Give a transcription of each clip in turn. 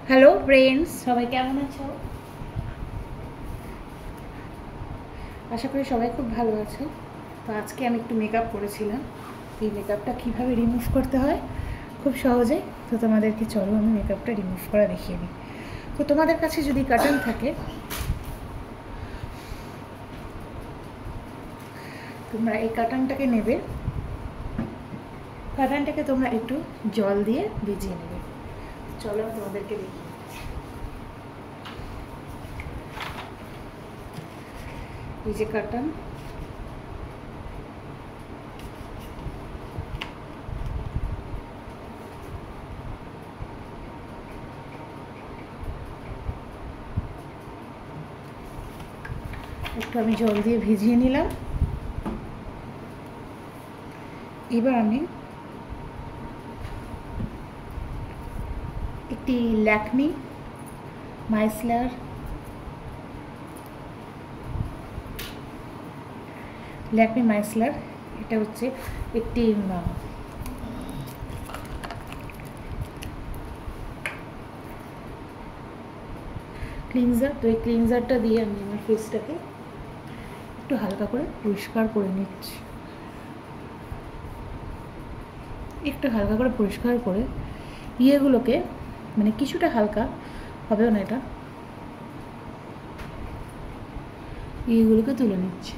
Hello friends, সবাই কেমন আছো? আশা করি সবাই খুব ভালো আছো। তো আজকে আমি একটু মেকআপ করেছিলাম। এই মেকআপটা কীভাবে রিমুভ করতে হয় খুব সহজেই, তো তোমাদেরকে চলো আমি মেকআপটা রিমুভ করা দেখিয়ে দিই। তো তোমাদের কাছে যদি কার্টন থাকে, তোমরা এই কার্টনটাকে নেবে। কার্টনটাকে তোমরা একটু জল দিয়ে ভিজিয়ে নেবে। চলো আমি তোমাদেরকে দেখি। এই যে কার্টন, একটু আমি জল দিয়ে ভিজিয়ে নিলাম। এবার আমি একটি ল্যাকমি মাইসলার এটা হচ্ছে একটি ক্লিনজার। তো এই ক্লিনজারটা দিয়ে আমি আমার ফেসটাকে একটু হালকা করে পরিষ্কার করে নিচ্ছি। একটু হালকা করে পরিষ্কার করে ইয়েগুলোকে, মানে কিছুটা হালকা হবেও না, এটা ইয়েগুলোকে তুলে নিচ্ছি।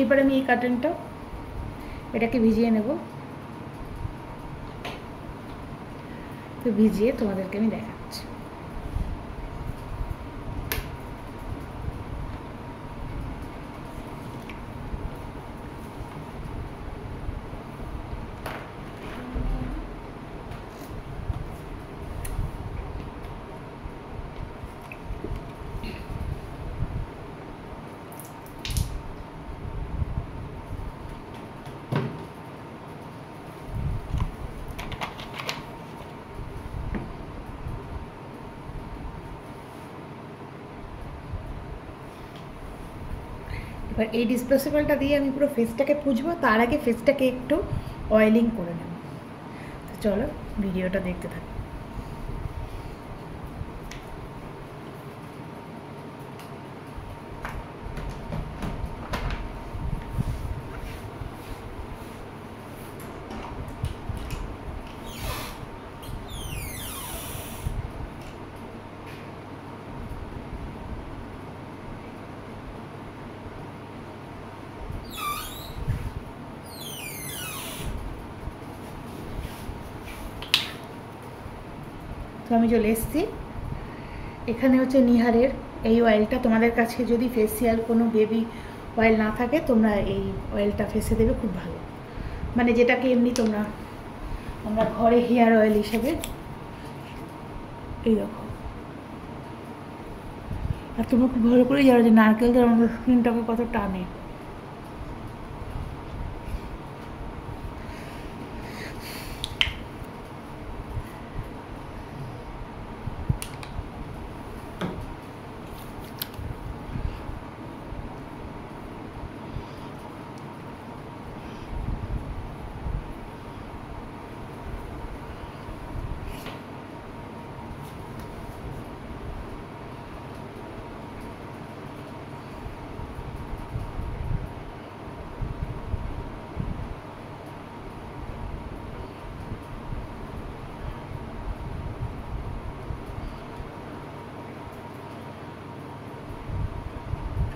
এরপর আমি এই কার্টনটা এটাকে ভিজিয়ে নেব। তো ভিজিয়ে তোমাদেরকে আমি দেখাচ্ছি। এবার এই ডিসপোজেবলটা দিয়ে আমি পুরো ফেসটাকে পুজবো। তার আগে ফেসটাকে একটু অয়েলিং করে নেব। তো চলো ভিডিওটা দেখতে থাকো। তো আমি চলে এসেছি। এখানে হচ্ছে নিহারের এই অয়েলটা। তোমাদের কাছে যদি ফেসিয়াল কোনো বেবি অয়েল না থাকে, তোমরা এই অয়েলটা ফেসে দেবে, খুব ভালো। মানে যেটাকে এমনি আমরা ঘরে হেয়ার অয়েল হিসেবে, এই দেখো। আর তোমরা খুব ভালো করে জানো যে নারকেল তেল আমাদের স্কিনটাকে কত টানে।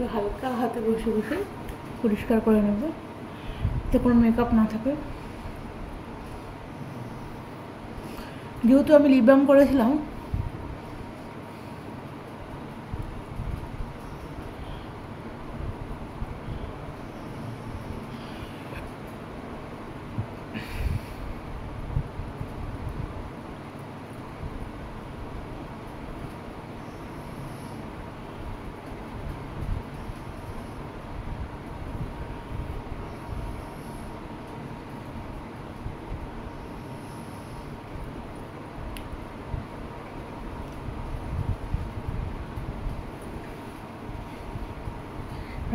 একটু হালকা হাতে বসে বসে পরিষ্কার করে নেব, যাতে কোনো মেকআপ না থাকে। যেহেতু আমি লিপ বাম করেছিলাম,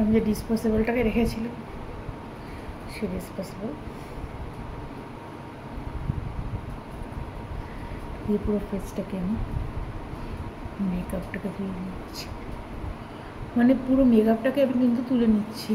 আমি যে ডিসপোজেবলটাকে রেখেছিলাম সেই ডিসপোজেবল দিয়ে পুরো ফেসটাকে আমি মেকআপটাকে তুলে নিচ্ছি, মানে পুরো মেকআপটাকে আমি কিন্তু তুলে নিচ্ছি।